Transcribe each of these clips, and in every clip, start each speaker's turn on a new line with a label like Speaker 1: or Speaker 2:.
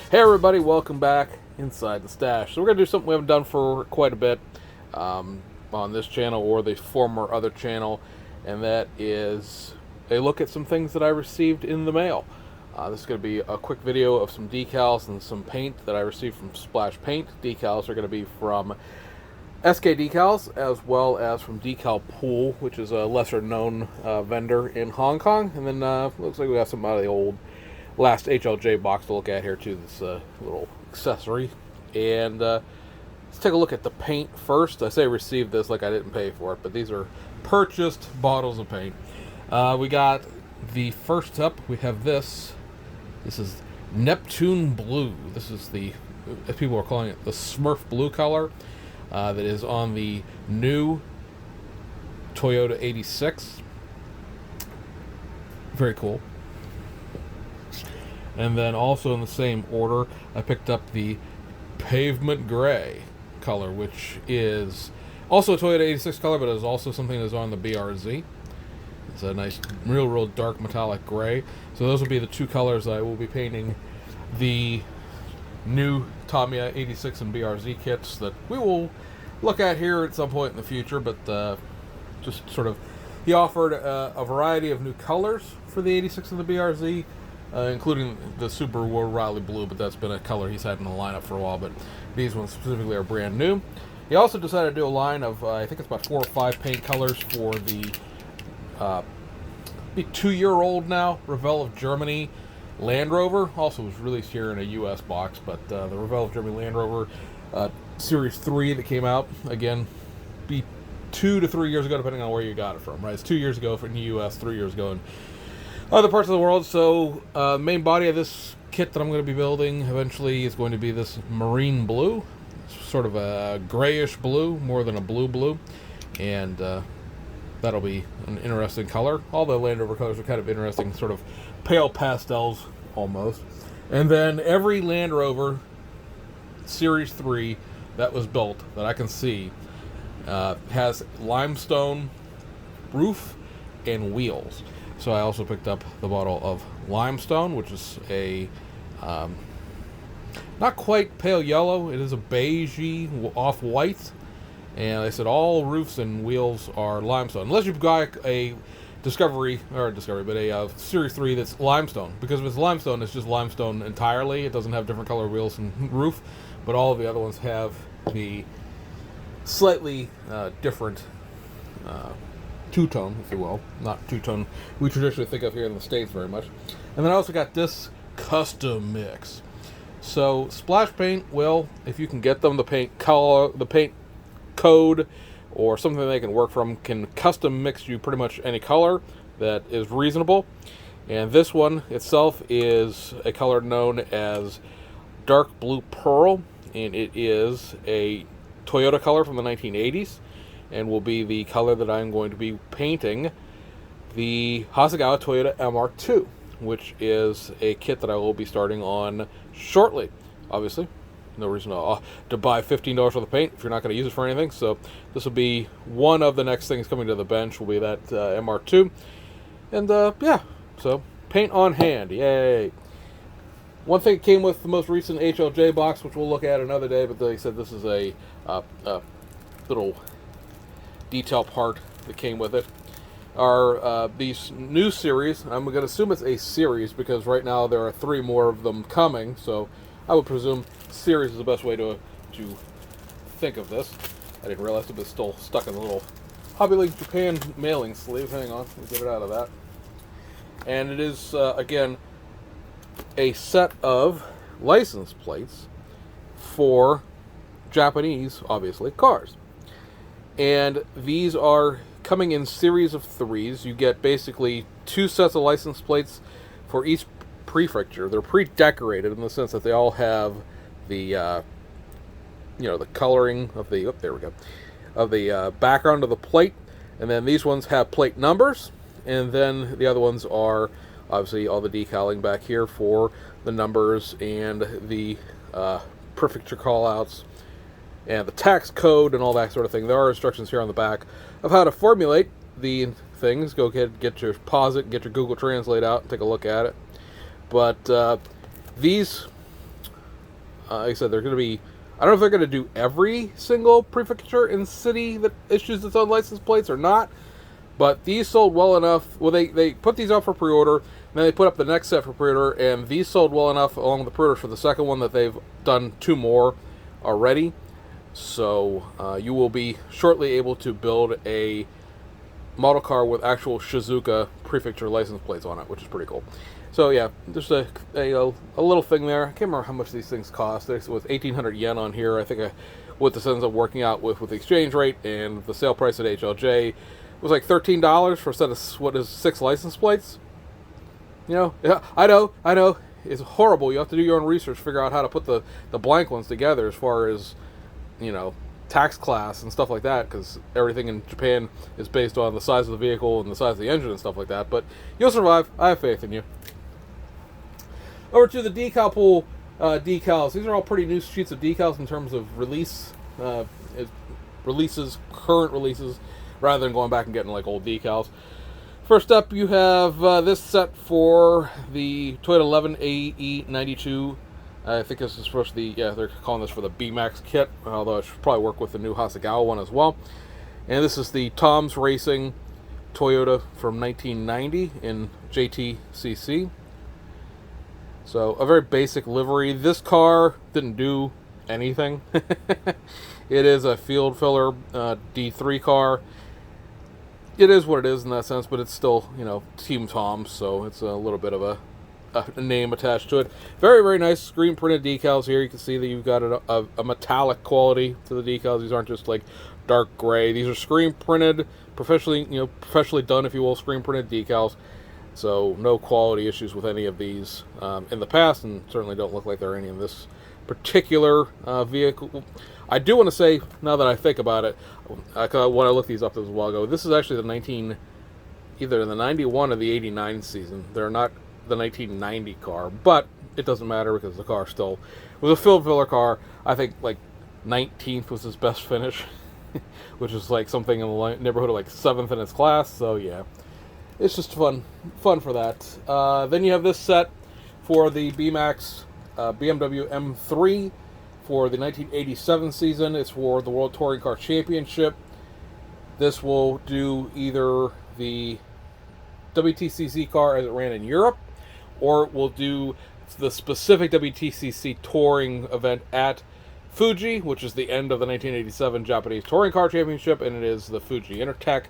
Speaker 1: Hey everybody, welcome back inside the stash. So we're going to do something we haven't done for quite a bit on this channel or the former other channel, and that is a look at some things that I received in the mail. This is going to be a quick video of some decals and some paint that I received from Splash Paint. Decals are going to be from SK Decals, as well as from Decal Pool, which is a lesser known vendor in Hong Kong. And then looks like we got some out of the old last HLJ box to look at here too, this little accessory. And let's take a look at the paint first. I say received this like I didn't pay for it, but these are purchased bottles of paint. We got the first up, we have this. This is Neptune Blue. This is the, as people are calling it, the Smurf Blue color that is on the new Toyota 86. Very cool. And then also in the same order, I picked up the Pavement Gray color, which is also a Toyota 86 color, but is also something that's on the BRZ. It's a nice, real dark metallic gray. So those will be the two colors I will be painting the new Tamiya 86 and BRZ kits that we will look at here at some point in the future, but just sort of, he offered a variety of new colors for the 86 and the BRZ, including the Super Raleigh Blue, but that's been a color he's had in the lineup for a while, but these ones specifically are brand new. He also decided to do a line of, I think it's about 4 or 5 paint colors for the 2-year-old now Revell of Germany Land Rover. Also was released here in a US box, but the Revell of Germany Land Rover Series 3 that came out, again, be 2 to 3 years ago, depending on where you got it from, right? It's 2 years ago in the US, 3 years ago in other parts of the world. So main body of this kit that I'm going to be building eventually is going to be this marine blue. It's sort of a grayish blue, more than a blue, and that'll be an interesting color. All the Land Rover colors are kind of interesting, sort of pale pastels almost. And then every Land Rover Series 3 that was built that I can see has limestone roof and wheels. So I also picked up the bottle of limestone, which is a not quite pale yellow. It is a beigey off-white. And I said all roofs and wheels are limestone, unless you've got a Discovery, but a Series 3 that's limestone. Because if it's limestone, it's just limestone entirely. It doesn't have different color wheels and roof, but all of the other ones have the slightly different two-tone, if you will. Not two-tone we traditionally think of here in the States very much. And then I also got this custom mix. So Splash Paint will, if you can get them, the paint color, the paint code, or something they can work from, can custom mix you pretty much any color that is reasonable. And this one itself is a color known as Dark Blue Pearl, and it is a Toyota color from the 1980s, and will be the color that I'm going to be painting the Hasegawa Toyota MR2, which is a kit that I will be starting on shortly. Obviously, no reason to buy $15 worth of paint if you're not going to use it for anything. So this will be one of the next things coming to the bench, will be that MR2. And yeah, so paint on hand, yay. One thing came with the most recent HLJ box, which we'll look at another day, but they said this is a little detail part that came with it, are these new series. I'm going to assume it's a series because right now there are 3 more of them coming, so I would presume series is the best way to think of this. I didn't realize it was still stuck in the little Hobby Link Japan mailing sleeve. Hang on, let me get it out of that. And it is, again, a set of license plates for Japanese, obviously, cars. And these are coming in series of 3s. You get basically 2 sets of license plates for each prefecture. They're pre-decorated in the sense that they all have the, the coloring of the, there we go, of the background of the plate. And then these ones have plate numbers. And then the other ones are obviously all the decaling back here for the numbers and the prefecture callouts and the tax code and all that sort of thing. There are instructions here on the back of how to formulate the things. Go ahead, pause it, get your Google Translate out and take a look at it. But these like I said, they're going to be. I don't know if they're going to do every single prefecture and city that issues its own license plates or not. But these sold well enough. Well, they put these out for pre-order, and then they put up the next set for pre-order, and these sold well enough along with the pre-orders for the second one that they've done 2 more already. So you will be shortly able to build a model car with actual Shizuoka prefecture license plates on it, which is pretty cool. So yeah, just a little thing there. I can't remember how much these things cost. There's with 1,800 yen on here. I think what this ends up working out with the exchange rate and the sale price at HLJ was like $13 for a set of what is 6 license plates. You know, yeah, I know, it's horrible. You have to do your own research, figure out how to put the blank ones together as far as, you know, tax class and stuff like that, because everything in Japan is based on the size of the vehicle and the size of the engine and stuff like that. But you'll survive. I have faith in you. Over to the decal pool decals. These are all pretty new sheets of decals in terms of release, current releases, rather than going back and getting like old decals. First up, you have this set for the Toyota 11 AE92. I think this is supposed to be, yeah, they're calling this for the B-Max kit, although it should probably work with the new Hasegawa one as well. And this is the Tom's Racing Toyota from 1990 in JTCC. So a very basic livery. This car didn't do anything. It is a field filler D3 car. It is what it is in that sense, but it's still, you know, Team Tom's, so it's a little bit of a name attached to it. Very, very nice screen printed decals here. You can see that you've got a metallic quality to the decals. These aren't just like dark gray. These are screen printed, professionally done, if you will, screen printed decals. So no quality issues with any of these in the past, and certainly don't look like there are any in this particular vehicle. I do want to say, now that I think about it, when I looked these up a while ago, this is actually either the 91 or the 89 season. They're not the 1990 car, but it doesn't matter because the car still was a field filler car. I think like 19th was his best finish, which is like something in the neighborhood of like 7th in its class. So yeah, it's just fun for that. Then you have this set for the B-Max BMW M3 for the 1987 season. It's for the World Touring Car Championship. This will do either the WTCC car as it ran in Europe, or it will do the specific WTCC touring event at Fuji, which is the end of the 1987 Japanese Touring Car Championship, and it is the Fuji Intertech.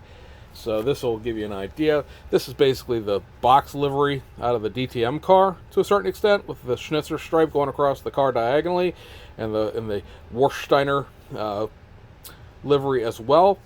Speaker 1: So this will give you an idea. This is basically the box livery out of the DTM car to a certain extent, with the Schnitzer stripe going across the car diagonally, and the Warsteiner livery as well.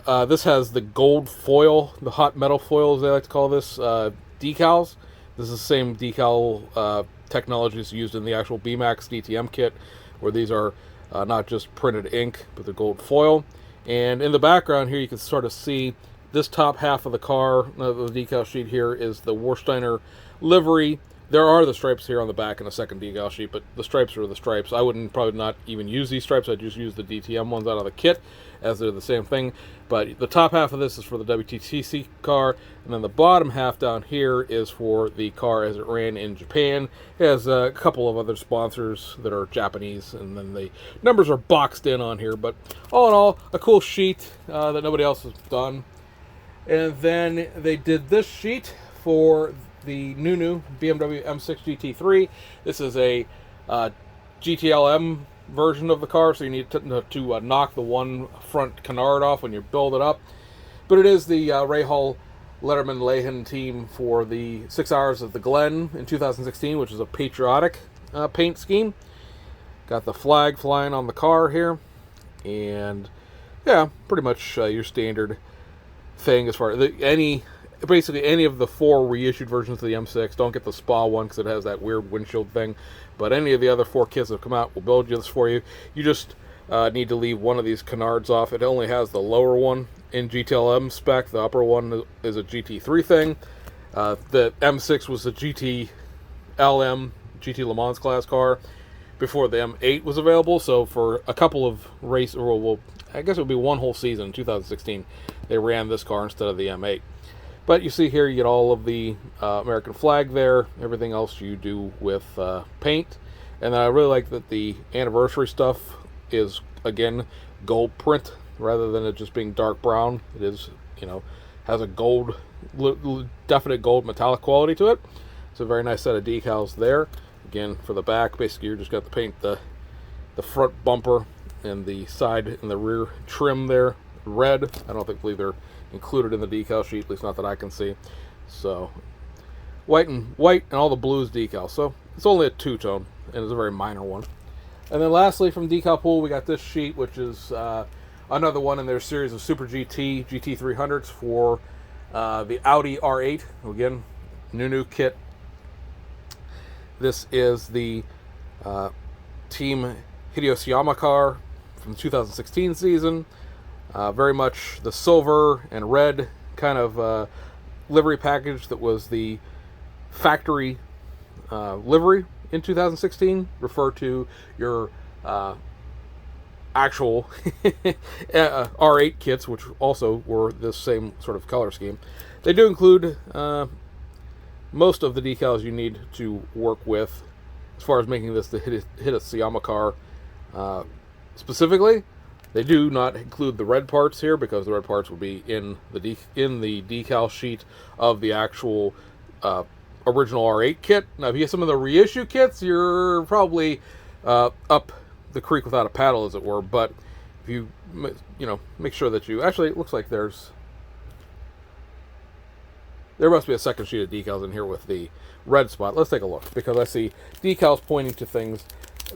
Speaker 1: This has the gold foil, the hot metal foil as they like to call this, decals. This is the same decal technologies used in the actual B-Max DTM kit, where these are not just printed ink, but the gold foil. And in the background here, you can sort of see this top half of the car, the decal sheet here, is the Warsteiner livery. There are the stripes here on the back in a second decal sheet, but the stripes are the stripes. I wouldn't probably not even use these stripes. I'd just use the DTM ones out of the kit, as they're the same thing. But the top half of this is for the WTCC car, and then the bottom half down here is for the car as it ran in Japan. It has a couple of other sponsors that are Japanese, and then the numbers are boxed in on here. But all in all, a cool sheet that nobody else has done. And then they did this sheet for the new BMW M6 GT3. This is a GTLM version of the car, so you need to knock the one front canard off when you build it up. But it is the Rahal Letterman Lehen team for the 6 Hours of the Glen in 2016, which is a patriotic paint scheme. Got the flag flying on the car here, and yeah, pretty much your standard thing as far as basically any of the 4 reissued versions of the M6. Don't get the Spa one because it has that weird windshield thing. But any of the other 4 kits that have come out will build this for you. You just need to leave one of these canards off. It only has the lower one in GTLM spec. The upper one is a GT3 thing. The M6 was a GT Le Mans class car before the M8 was available. So for a couple of race, or well, I guess it would be one whole season in 2016, they ran this car instead of the M8. But you see here, you get all of the American flag there. Everything else you do with paint. And I really like that the anniversary stuff is, again, gold print rather than it just being dark brown. It is, has a gold, definite gold metallic quality to it. It's a very nice set of decals there. Again, for the back, basically you're just got to paint the front bumper and the side and the rear trim there red. I don't believe they're included in the decal sheet, at least not that I can see. So white and all the blues decal. So it's only a two-tone, and it's a very minor one. And then lastly, from Decal Pool, we got this sheet, which is another one in their series of Super GT300s for the Audi R8. Again, new kit. This is the Team Hideyosiyama car from the 2016 season. Very much the silver and red kind of livery package that was the factory livery in 2016. Refer to your actual R8 kits, which also were this same sort of color scheme. They do include most of the decals you need to work with as far as making this the Hideyosiyama car specifically. They do not include the red parts here because the red parts will be in the decal sheet of the actual original R8 kit. Now, if you get some of the reissue kits, you're probably up the creek without a paddle, as it were. But if you make sure that you actually, it looks like there must be a second sheet of decals in here with the red spot. Let's take a look, because I see decals pointing to things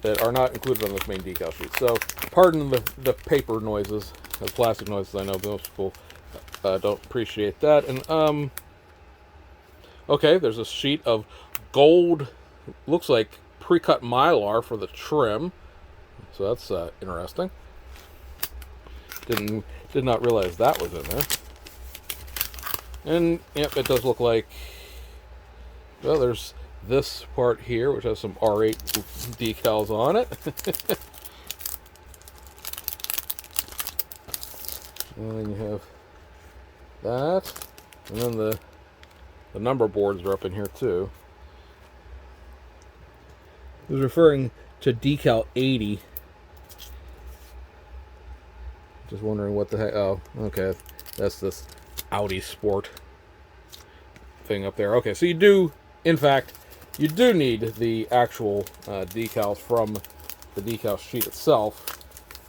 Speaker 1: that are not included on this main decal sheet. So, pardon the paper noises, the plastic noises. I know most people don't appreciate that. And okay, there's a sheet of gold, looks like pre-cut mylar for the trim. So that's interesting. Did not realize that was in there. And yep, it does look like, well, there's this part here, which has some R8 decals on it. And then you have that. And then the number boards are up in here too. I was referring to decal 80. Just wondering what the heck. Oh, okay. That's this Audi Sport thing up there. Okay, so you do, in fact, you do need the actual decals from the decal sheet itself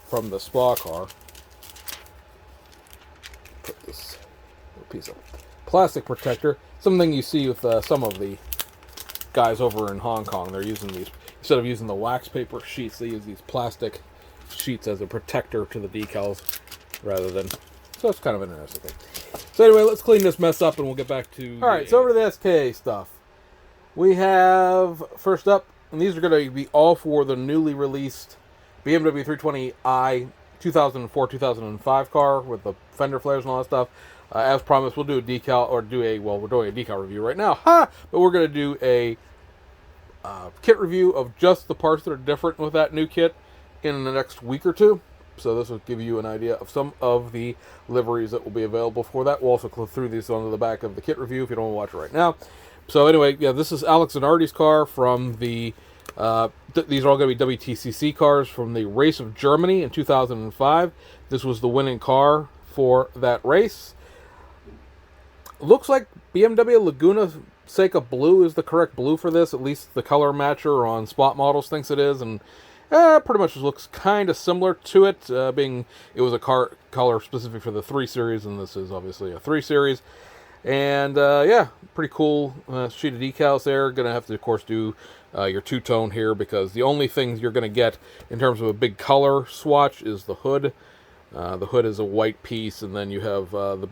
Speaker 1: from the Spa car. Put this little piece of plastic protector. Something you see with some of the guys over in Hong Kong. They're using these, instead of using the wax paper sheets, they use these plastic sheets as a protector to the decals rather than, so it's kind of an interesting thing. So anyway, let's clean this mess up and we'll get back to... Alright, so over to the SK stuff. We have, first up, and these are going to be all for the newly released BMW 320i 2004-2005 car with the fender flares and all that stuff. As promised, we'll do a decal, or we're doing a decal review right now. But we're going to do a kit review of just the parts that are different with that new kit in the next week or two. So this will give you an idea of some of the liveries that will be available for that. We'll also click through these onto the back of the kit review if you don't want to watch it right now. So anyway, yeah, this is Alex Zanardi's car from the... these are all going to be WTCC cars from the Race of Germany in 2005. This was the winning car for that race. Looks like BMW Laguna Seca Blue is the correct blue for this. At least the color matcher on Spot Models thinks it is. And pretty much looks kind of similar to it, being it was a color specific for the 3 Series, and this is obviously a 3 Series. And yeah, pretty cool sheet of decals there. Going to have to, of course, do your two-tone here, because the only thing you're going to get in terms of a big color swatch is the hood. The hood is a white piece, and then you have the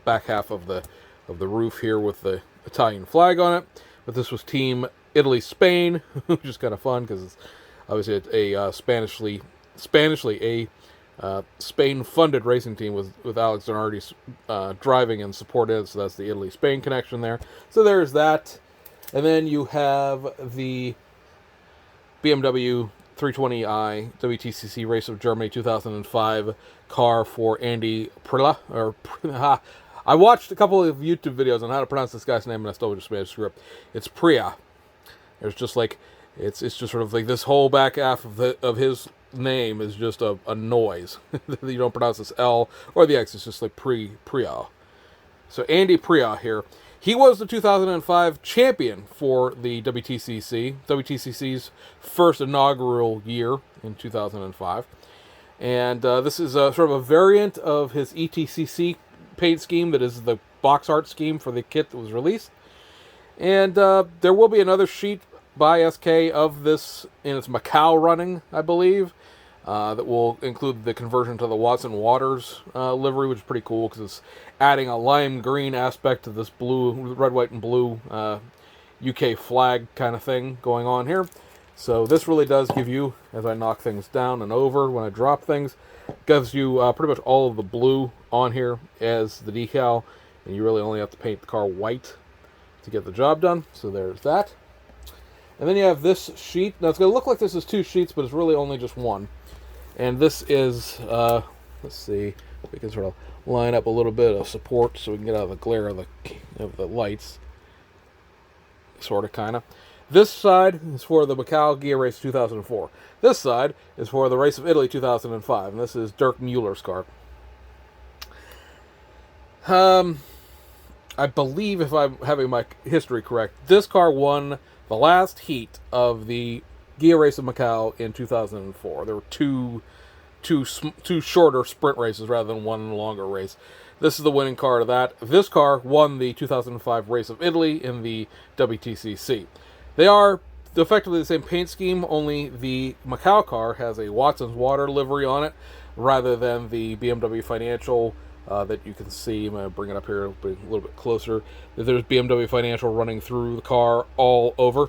Speaker 1: back half of the roof here with the Italian flag on it. But this was Team Italy-Spain, which is kind of fun because it's obviously a Spain-funded racing team with Alex Zanardi driving and support in, so that's the Italy-Spain connection there. So there's that. And then you have the BMW 320i WTCC Race of Germany 2005 car for Andy Prilla. I watched a couple of YouTube videos on how to pronounce this guy's name, and I still just made a screw up. It's Priya. There's just like It's just sort of like this whole back half of his name is just a noise. You don't pronounce this L or the X. It's just like Priya. So Andy Priya here. He was the 2005 champion for the WTCC's first inaugural year in 2005. And this is sort of a variant of his ETCC paint scheme that is the box art scheme for the kit that was released. And there will be another sheet by SK of this in its Macau running, I believe, that will include the conversion to the Watson Waters livery, which is pretty cool because it's adding a lime green aspect to this blue, red, white, and blue UK flag kind of thing going on here. So this really does give you, as I knock things down and over when I drop things, gives you pretty much all of the blue on here as the decal, and you really only have to paint the car white to get the job done. So there's that. And then you have this sheet. Now it's going to look like this is two sheets, but it's really only just one. And this is, let's see, if we can sort of line up a little bit of support so we can get out of the glare of the lights. Sort of, kind of. This side is for the Macau Ghia Race 2004. This side is for the Race of Italy 2005. And this is Dirk Mueller's car. I believe, if I'm having my history correct, this car won the last heat of the Ghia Race of Macau in 2004. There were two shorter sprint races rather than one longer race. This is the winning car of that. This car won the 2005 Race of Italy in the WTCC. They are effectively the same paint scheme, only the Macau car has a Watson's Water livery on it rather than the BMW Financial that you can see. I'm going to bring it up here a little bit closer. There's BMW Financial running through the car all over.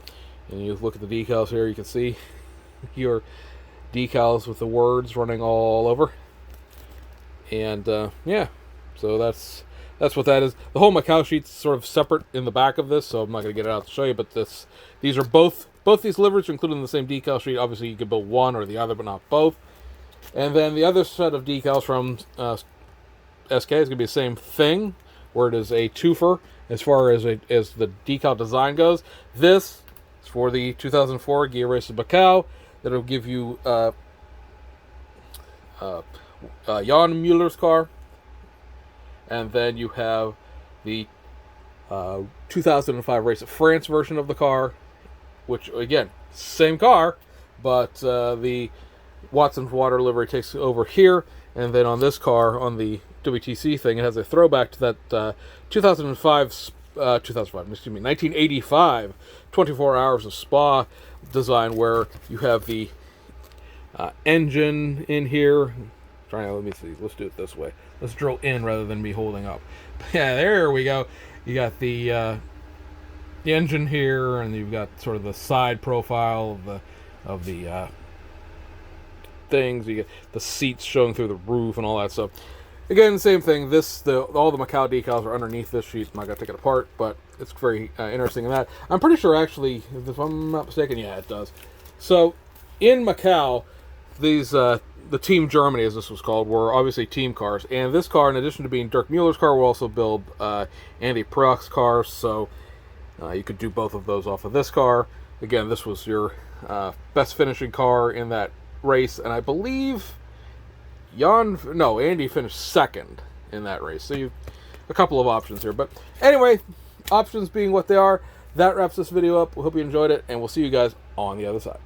Speaker 1: And you look at the decals here, you can see your decals with the words running all over. And yeah, so that's what that is. The whole Macau sheet's sort of separate in the back of this, so I'm not going to get it out to show you, but these are both these liveries are included in the same decal sheet. Obviously, you could build one or the other, but not both. And then the other set of decals from SK is going to be the same thing, where it is a twofer as far as the decal design goes. This is for the 2004 Ghia Race of Macau. That'll give you Jan Mueller's car. And then you have the 2005 Race of France version of the car, which, again, same car, but the Watson's Water livery takes over here. And then on this car, on the WTC thing, it has a throwback to that 1985 24 Hours of Spa design, where you have the engine in here. Let me see. Let's do it this way. Let's drill in rather than me holding up. Yeah, there we go. You got the engine here, and you've got sort of the side profile of the things. You get the seats showing through the roof and all that stuff. Again, same thing. All the Macau decals are underneath this sheet. I'm not gonna take it apart, but it's very interesting in that. I'm pretty sure, actually, if I'm not mistaken, yeah, it does. So in Macau, these the Team Germany, as this was called, were obviously team cars. And this car, in addition to being Dirk Mueller's car, will also build Andy Pria's cars. So you could do both of those off of this car. Again, this was your best finishing car in that race, and I believe Andy finished second in that race. So you've a couple of options here. But anyway, options being what they are, that wraps this video up. We hope you enjoyed it, and we'll see you guys on the other side.